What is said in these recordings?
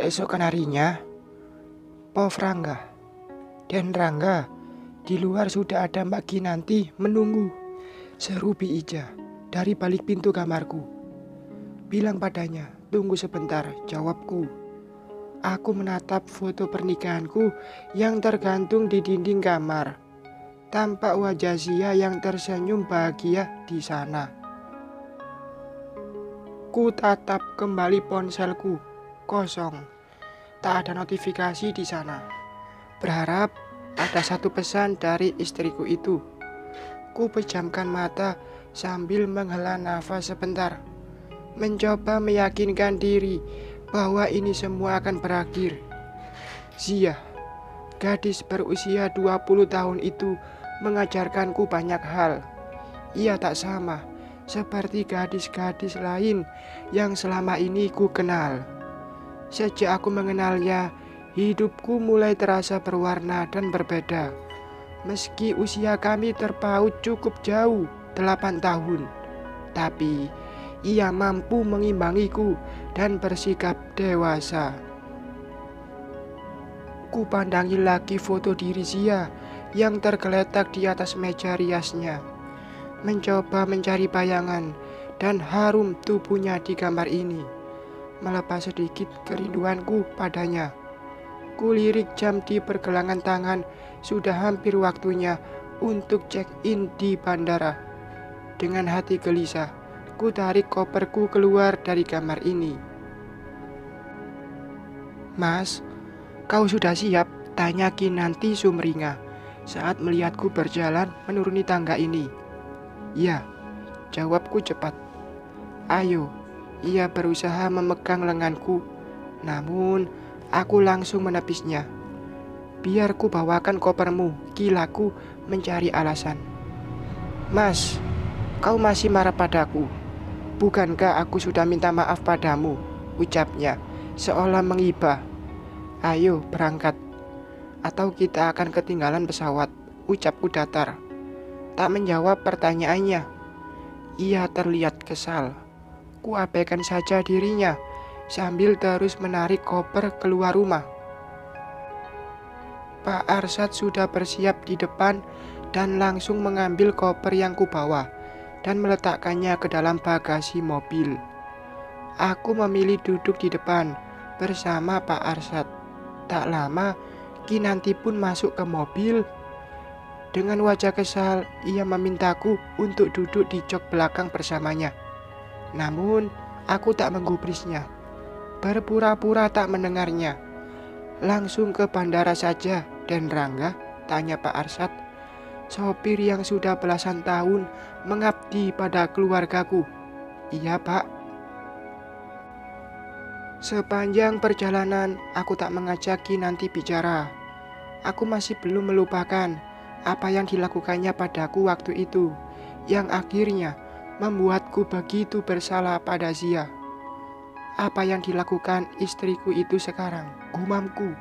Keesokan harinya, Pov Rangga dan Rangga, di luar sudah ada Mbak Kinanti menunggu. Seru Bi Ija dari balik pintu kamarku. Bilang padanya, tunggu sebentar, jawabku. Aku menatap foto pernikahanku yang tergantung di dinding kamar. Tampak wajah Zia yang tersenyum bahagia di sana. Ku tatap kembali ponselku, kosong. Tak ada notifikasi di sana. Berharap ada satu pesan dari istriku itu. Ku pejamkan mata sambil menghela nafas sebentar, mencoba meyakinkan diri bahwa ini semua akan berakhir. Zia, gadis berusia 20 tahun itu mengajarkanku banyak hal. Ia tak sama seperti gadis-gadis lain yang selama ini ku kenal. Sejak aku mengenalnya, hidupku mulai terasa berwarna dan berbeda. Meski usia kami terpaut cukup jauh, 8 tahun, tapi ia mampu mengimbangiku dan bersikap dewasa. Ku pandangi lagi foto diri Zia yang tergeletak di atas meja riasnya, mencoba mencari bayangan dan harum tubuhnya di gambar ini, melepas sedikit kerinduanku padanya. Kulirik jam di pergelangan tangan, sudah hampir waktunya untuk check-in di bandara. Dengan hati gelisah, ku tarik koperku keluar dari kamar ini. Mas, kau sudah siap? Tanya Kinanti sumringah saat melihatku berjalan menuruni tangga ini. Ya, jawabku cepat. Ayo, ia berusaha memegang lenganku, namun aku langsung menepisnya. Biar ku bawakan kopermu, kilaku mencari alasan. Mas, kau masih marah padaku? Bukankah aku sudah minta maaf padamu? Ucapnya, seolah menghibah. Ayo berangkat, atau kita akan ketinggalan pesawat, ucapku datar. Tak menjawab pertanyaannya. Ia terlihat kesal. Ku abaikan saja dirinya sambil terus menarik koper keluar rumah. Pak Arsyad sudah bersiap di depan dan langsung mengambil koper yang kubawa dan meletakkannya ke dalam bagasi mobil. Aku memilih duduk di depan bersama Pak Arsyad. Tak lama, Kinanti pun masuk ke mobil. Dengan wajah kesal, ia memintaku untuk duduk di jok belakang bersamanya. Namun, aku tak menggubrisnya. Berpura-pura tak mendengarnya. Langsung ke bandara saja, dan Rangga, tanya Pak Arsyad. Sopir yang sudah belasan tahun mengabdi pada keluargaku. Iya, Pak. Sepanjang perjalanan, aku tak mengajak Kinanti bicara. Aku masih belum melupakan apa yang dilakukannya padaku waktu itu, yang akhirnya membuatku begitu bersalah pada Zia. Apa yang dilakukan istriku itu sekarang, gumamku,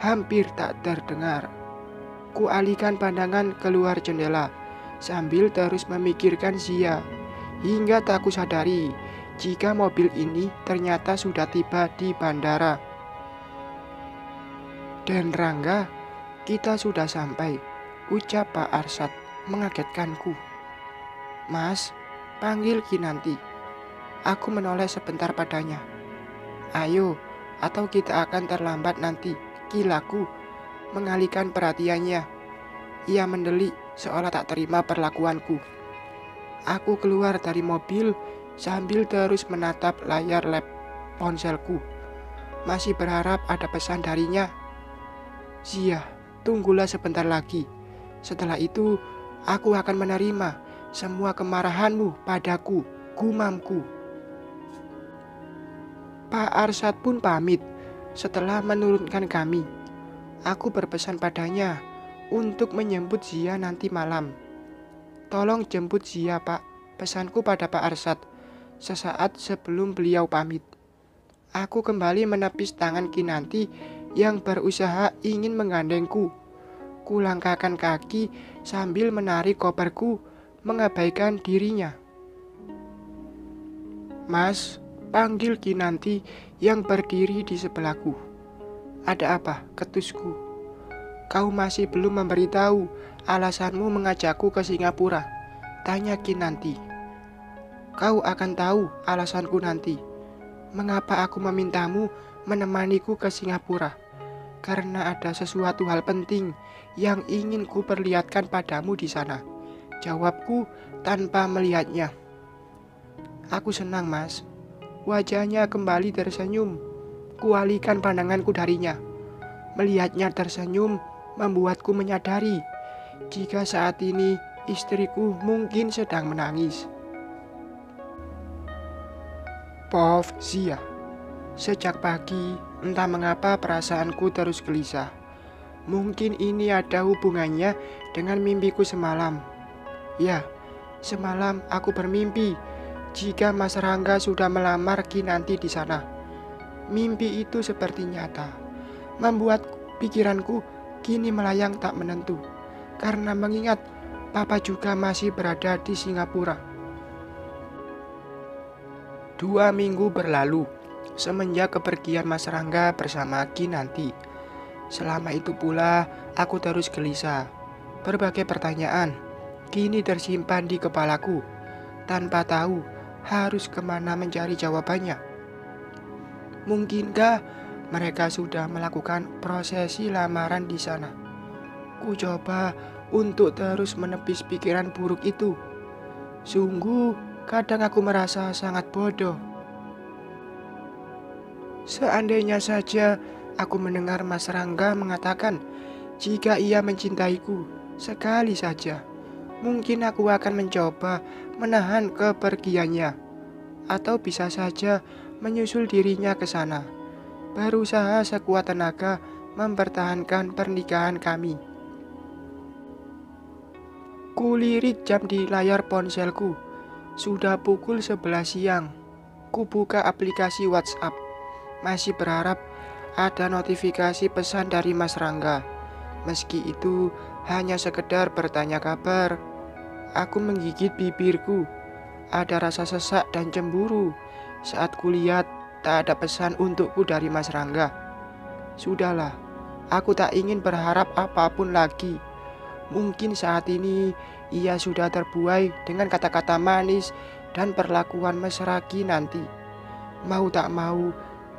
hampir tak terdengar. Ku alihkan pandangan keluar jendela, sambil terus memikirkan Zia, hingga tak kusadari jika mobil ini ternyata sudah tiba di bandara. Dan Rangga, kita sudah sampai, ucap Pak Arsyad mengagetkanku. Mas, panggil Kinanti. Aku menoleh sebentar padanya. Ayo, atau kita akan terlambat nanti, kilaku mengalihkan perhatiannya. Ia mendelik seolah tak terima perlakuanku. Aku keluar dari mobil sambil terus menatap layar lap ponselku. Masih berharap ada pesan darinya. Zia, tunggulah sebentar lagi. Setelah itu, aku akan menerima semua kemarahanmu padaku, gumamku. Pak Arsyad pun pamit setelah menurunkan kami. Aku berpesan padanya untuk menjemput Zia nanti malam. Tolong jemput Zia, Pak, pesanku pada Pak Arsyad sesaat sebelum beliau pamit. Aku kembali menepis tangan Kinanti yang berusaha ingin menggandengku. Kulangkahkan kaki sambil menarik koperku, mengabaikan dirinya. Mas, Panggil Kinanti yang berdiri di sebelahku. Ada apa, ketusku? Kau masih belum memberitahu alasanmu mengajakku ke Singapura, tanya Kinanti. Kau akan tahu alasanku nanti. Mengapa aku memintamu menemaniku ke Singapura? Karena ada sesuatu hal penting yang ingin ku perlihatkan padamu di sana, jawabku tanpa melihatnya. Aku senang, Mas. Wajahnya kembali tersenyum. Kualihkan pandanganku darinya. Melihatnya tersenyum membuatku menyadari jika saat ini istriku mungkin sedang menangis. Pov Zia. Sejak pagi, entah mengapa perasaanku terus gelisah. Mungkin ini ada hubungannya dengan mimpiku semalam. Ya, semalam aku bermimpi jika Mas Rangga sudah melamar Kinanti di sana. Mimpi itu seperti nyata, membuat pikiranku kini melayang tak menentu, karena mengingat Papa juga masih berada di Singapura. 2 minggu berlalu semenjak kepergian Mas Rangga bersama Kinanti. Selama itu pula aku terus gelisah. Berbagai pertanyaan kini tersimpan di kepalaku, tanpa tahu harus kemana mencari jawabannya. Mungkinkah mereka sudah melakukan prosesi lamaran di sana? Ku coba untuk terus menepis pikiran buruk itu. Sungguh, kadang aku merasa sangat bodoh. Seandainya saja aku mendengar Mas Rangga mengatakan jika ia mencintaiku sekali saja, mungkin aku akan mencoba menahan kepergiannya, atau bisa saja menyusul dirinya ke sana, berusaha sekuat tenaga mempertahankan pernikahan kami. Kulirik jam di layar ponselku. Sudah pukul 11 siang. Kubuka aplikasi WhatsApp. Masih berharap ada notifikasi pesan dari Mas Rangga. Meski itu hanya sekedar bertanya kabar. Aku menggigit bibirku. Ada rasa sesak dan cemburu saat kulihat tak ada pesan untukku dari Mas Rangga. Sudahlah, aku tak ingin berharap apapun lagi. Mungkin saat ini ia sudah terbuai dengan kata-kata manis dan perlakuan mesra Kinanti. Mau tak mau,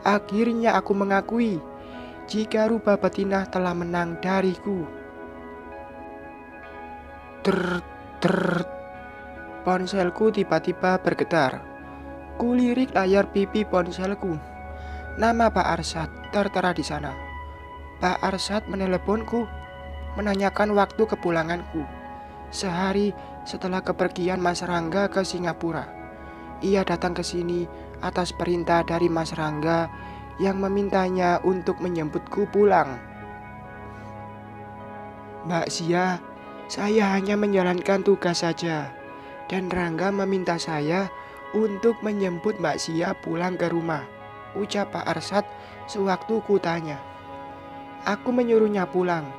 akhirnya aku mengakui jika rupa betina telah menang dariku. Ponselku tiba-tiba bergetar. Kulirik layar pipi ponselku. Nama Pak Arsyad tertera di sana. Pak Arsyad meneleponku, menanyakan waktu kepulanganku. Sehari setelah kepergian Mas Rangga ke Singapura. Ia datang ke sini atas perintah dari Mas Rangga yang memintanya untuk menjemputku pulang. Mbak Zia, saya hanya menjalankan tugas saja. Dan Rangga meminta saya untuk menjemput Mbak Zia pulang ke rumah, ucap Pak Arsyad sewaktu kutanya. Aku menyuruhnya pulang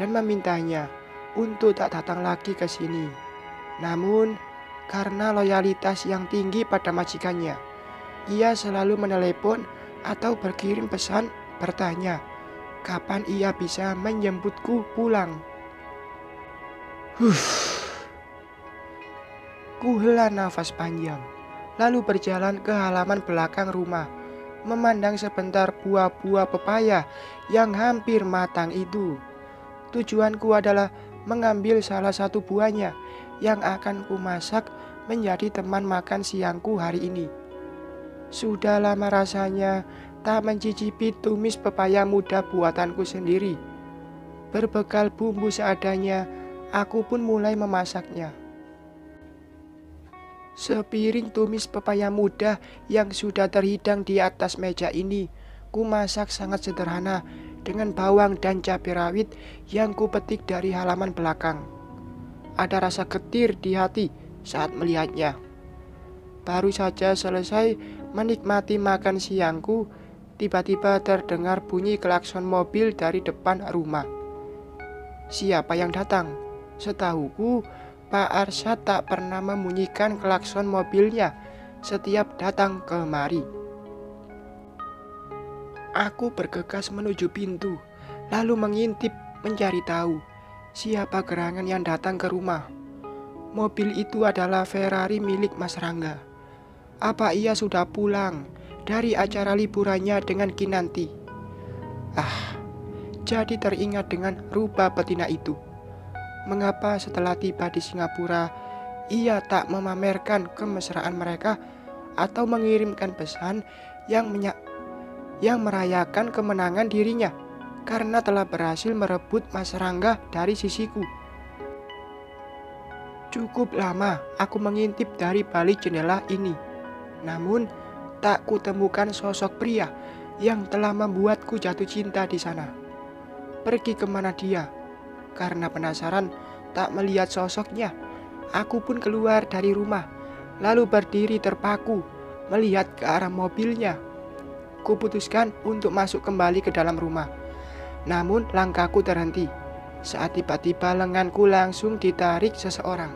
dan memintanya untuk tak datang lagi ke sini. Namun, karena loyalitas yang tinggi pada majikannya, ia selalu menelepon atau berkirim pesan bertanya kapan ia bisa menjemputku pulang. Ku hela nafas panjang, lalu berjalan ke halaman belakang rumah, memandang sebentar buah-buah pepaya yang hampir matang itu. Tujuanku adalah mengambil salah satu buahnya yang akan ku masak menjadi teman makan siangku hari ini. Sudah lama rasanya tak mencicipi tumis pepaya muda buatanku sendiri. Berbekal bumbu seadanya, aku pun mulai memasaknya. Sepiring tumis pepaya muda yang sudah terhidang di atas meja ini, ku masak sangat sederhana dengan bawang dan cabai rawit yang ku petik dari halaman belakang. Ada rasa getir di hati saat melihatnya. Baru saja selesai menikmati makan siangku, tiba-tiba terdengar bunyi klakson mobil dari depan rumah. Siapa yang datang? Setahuku, Pak Arsyad tak pernah membunyikan klakson mobilnya setiap datang kemari. Aku bergegas menuju pintu, lalu mengintip mencari tahu siapa gerangan yang datang ke rumah. Mobil itu adalah Ferrari milik Mas Rangga. Apa ia sudah pulang dari acara liburannya dengan Kinanti? Jadi teringat dengan rupa betina itu. Mengapa setelah tiba di Singapura, ia tak memamerkan kemesraan mereka atau mengirimkan pesan yang merayakan kemenangan dirinya karena telah berhasil merebut Mas Rangga dari sisiku. Cukup lama aku mengintip dari balik jendela ini, namun tak kutemukan sosok pria yang telah membuatku jatuh cinta di sana. Pergi kemana dia? Karena penasaran tak melihat sosoknya, aku pun keluar dari rumah, lalu berdiri terpaku melihat ke arah mobilnya. Kuputuskan untuk masuk kembali ke dalam rumah. Namun langkahku terhenti saat tiba-tiba lenganku langsung ditarik seseorang.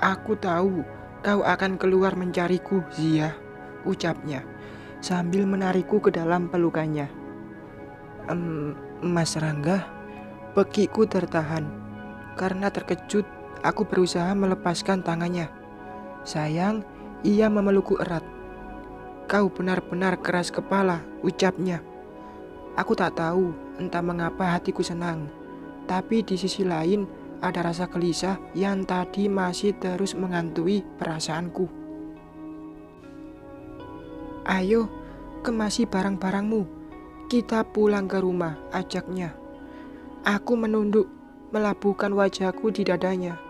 Aku tahu kau akan keluar mencariku, Zia, ucapnya sambil menarikku ke dalam pelukannya. Mas Rangga, pekiku tertahan. Karena terkejut, aku berusaha melepaskan tangannya. Sayang, ia memelukku erat. Kau benar-benar keras kepala, ucapnya. Aku tak tahu entah mengapa hatiku senang, tapi di sisi lain ada rasa gelisah yang tadi masih terus menghantui perasaanku. Ayo, kemasi barang-barangmu. Kita pulang ke rumah, ajaknya. Aku menunduk, melabuhkan wajahku di dadanya.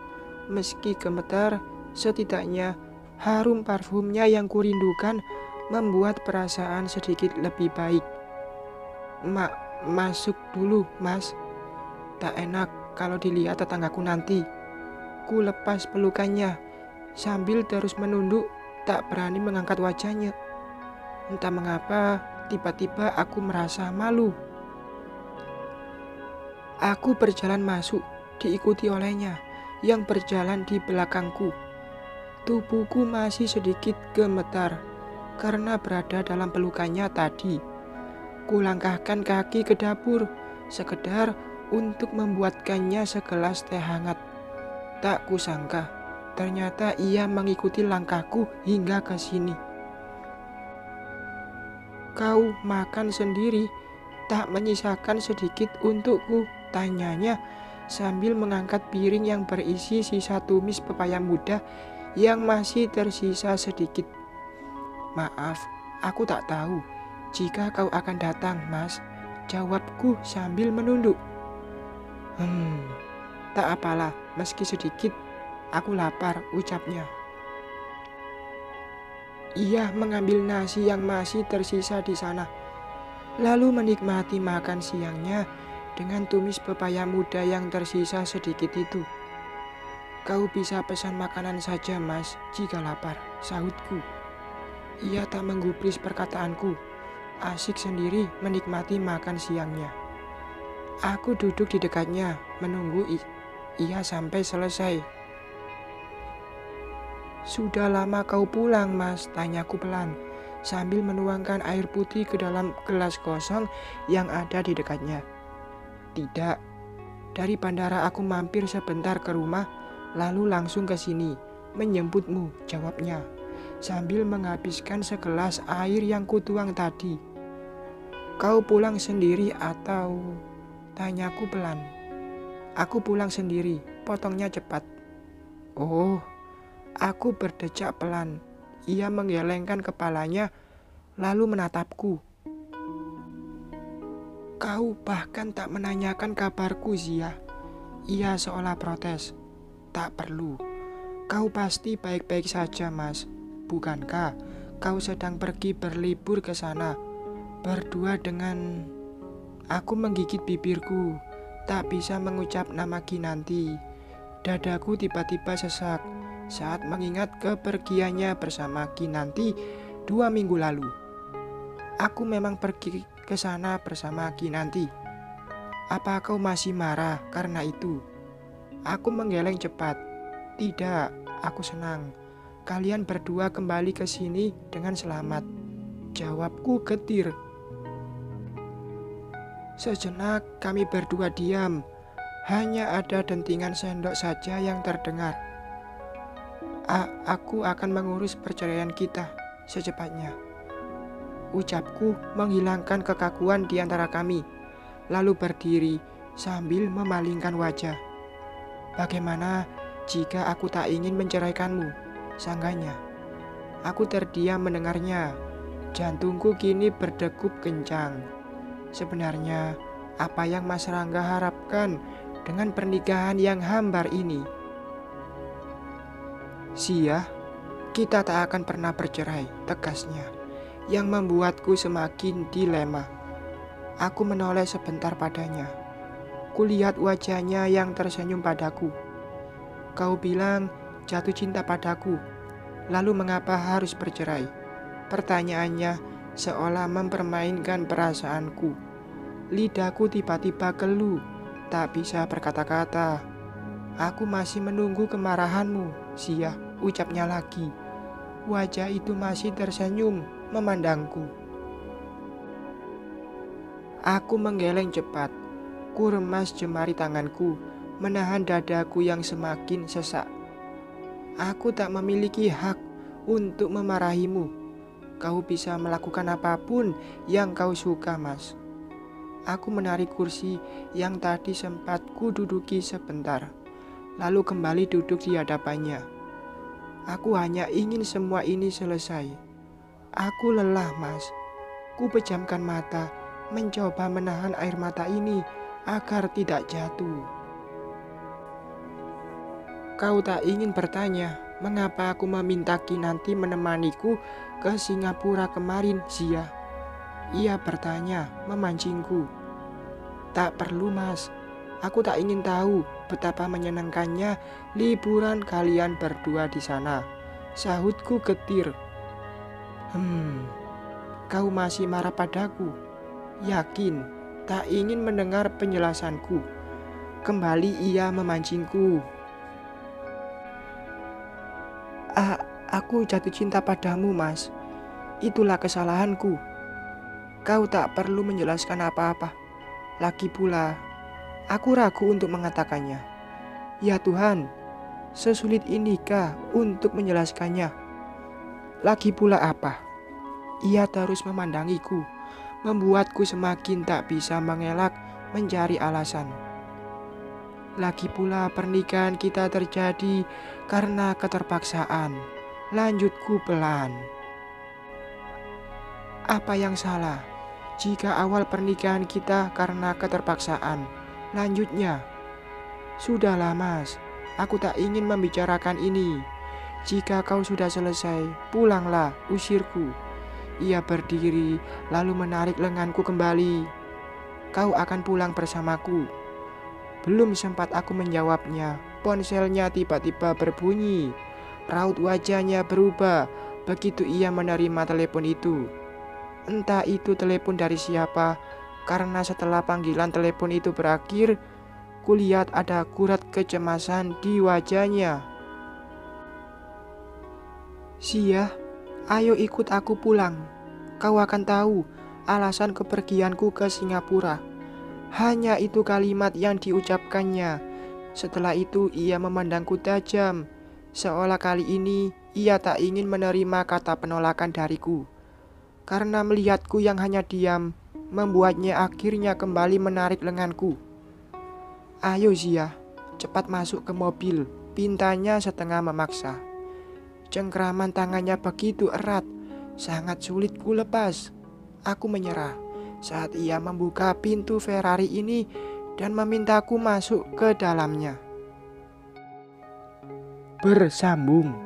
Meski gemetar, setidaknya harum parfumnya yang kurindukan membuat perasaan sedikit lebih baik. Masuk dulu, Mas. Tak enak kalau dilihat tetanggaku nanti. Ku lepas pelukannya sambil terus menunduk, tak berani mengangkat wajahnya. Entah mengapa, tiba-tiba aku merasa malu. Aku berjalan masuk, diikuti olehnya yang berjalan di belakangku. Tubuhku masih sedikit gemetar karena berada dalam pelukannya tadi. Kulangkahkan kaki ke dapur, sekedar untuk membuatkannya segelas teh hangat. Tak kusangka, ternyata ia mengikuti langkahku hingga ke sini. Kau makan sendiri, tak menyisakan sedikit untukku, tanyanya sambil mengangkat piring yang berisi sisa tumis pepaya muda yang masih tersisa sedikit. Maaf, aku tak tahu jika kau akan datang, Mas, jawabku sambil menunduk. Tak apalah, meski sedikit, aku lapar, ucapnya. Ia mengambil nasi yang masih tersisa di sana, lalu menikmati makan siangnya dengan tumis pepaya muda yang tersisa sedikit itu. Kau bisa pesan makanan saja, Mas, jika lapar, sahutku. Ia tak menggubris perkataanku, asik sendiri menikmati makan siangnya. Aku duduk di dekatnya, menunggu ia sampai selesai. Sudah lama kau pulang, Mas, tanyaku pelan, sambil menuangkan air putih ke dalam gelas kosong yang ada di dekatnya. Tidak, dari bandara aku mampir sebentar ke rumah, lalu langsung ke sini, menjemputmu, jawabnya, sambil menghabiskan segelas air yang kutuang tadi. Kau pulang sendiri atau? Tanyaku pelan. Aku pulang sendiri, potongnya cepat. Oh, aku berdecak pelan. Ia menggelengkan kepalanya, lalu menatapku. Kau bahkan tak menanyakan kabarku, Zia. Ia seolah protes. Tak perlu. Kau pasti baik-baik saja, Mas. Bukankah kau sedang pergi berlibur ke sana, berdua dengan... Aku menggigit bibirku, tak bisa mengucap nama Kinanti. Dadaku tiba-tiba sesak saat mengingat kepergiannya bersama Kinanti 2 minggu lalu. Aku memang pergi ke sana bersama Kinanti. Apa kau masih marah karena itu? Aku menggeleng cepat. Tidak, aku senang. Kalian berdua kembali ke sini dengan selamat. Jawabku getir. Sejenak kami berdua diam. Hanya ada dentingan sendok saja yang terdengar. Aku akan mengurus perceraian kita secepatnya. Ucapku menghilangkan kekakuan di antara kami, lalu berdiri sambil memalingkan wajah. Bagaimana jika aku tak ingin menceraikanmu? Sangganya. Aku terdiam mendengarnya. Jantungku kini berdegup kencang. Sebenarnya, apa yang Mas Rangga harapkan dengan pernikahan yang hambar ini? Sia, kita tak akan pernah bercerai, tegasnya, yang membuatku semakin dilema. Aku menoleh sebentar padanya. Kulihat wajahnya yang tersenyum padaku. Kau bilang jatuh cinta padaku, lalu mengapa harus bercerai? Pertanyaannya seolah mempermainkan perasaanku. Lidahku tiba-tiba keluh, tak bisa berkata-kata. Aku masih menunggu kemarahanmu, Sia, ucapnya lagi. Wajah itu masih tersenyum memandangku. Aku menggeleng cepat. Ku remas jemari tanganku, menahan dadaku yang semakin sesak. Aku tak memiliki hak untuk memarahimu. Kau bisa melakukan apapun yang kau suka, Mas. Aku menarik kursi yang tadi sempat ku duduki sebentar, lalu kembali duduk di hadapannya. Aku hanya ingin semua ini selesai. Aku lelah, Mas. Ku pejamkan mata, mencoba menahan air mata ini agar tidak jatuh. Kau tak ingin bertanya mengapa aku meminta Kinanti menemaniku ke Singapura kemarin, Sia? Ia bertanya, memancingku. Tak perlu, Mas. Aku tak ingin tahu betapa menyenangkannya liburan kalian berdua di sana. Sahutku getir. Kau masih marah padaku? Yakin tak ingin mendengar penjelasanku. Kembali ia memancingku. Aku jatuh cinta padamu, Mas. Itulah kesalahanku. Kau tak perlu menjelaskan apa-apa. Lagi pula, aku ragu untuk mengatakannya. Ya Tuhan, sesulit inikah untuk menjelaskannya? Lagi pula apa? Ia terus memandangiku, membuatku semakin tak bisa mengelak mencari alasan. Lagi pula pernikahan kita terjadi karena keterpaksaan. Lanjutku pelan. Apa yang salah jika awal pernikahan kita karena keterpaksaan? Lanjutnya. Sudahlah, Mas, aku tak ingin membicarakan ini. Jika kau sudah selesai, pulanglah, usirku. Ia berdiri lalu menarik lenganku kembali. Kau akan pulang bersamaku. Belum sempat aku menjawabnya, ponselnya tiba-tiba berbunyi. Raut wajahnya berubah begitu ia menerima telepon itu. Entah itu telepon dari siapa, karena setelah panggilan telepon itu berakhir, kulihat ada kurat kecemasan di wajahnya. Sia, ayo ikut aku pulang. Kau akan tahu alasan kepergianku ke Singapura. Hanya itu kalimat yang diucapkannya. Setelah itu ia memandangku tajam, seolah kali ini ia tak ingin menerima kata penolakan dariku. Karena melihatku yang hanya diam, membuatnya akhirnya kembali menarik lenganku. Ayo Zia, cepat masuk ke mobil, pintanya setengah memaksa. Cengkraman tangannya begitu erat, sangat sulit ku lepas. Aku menyerah saat ia membuka pintu Ferrari ini dan memintaku masuk ke dalamnya. Bersambung.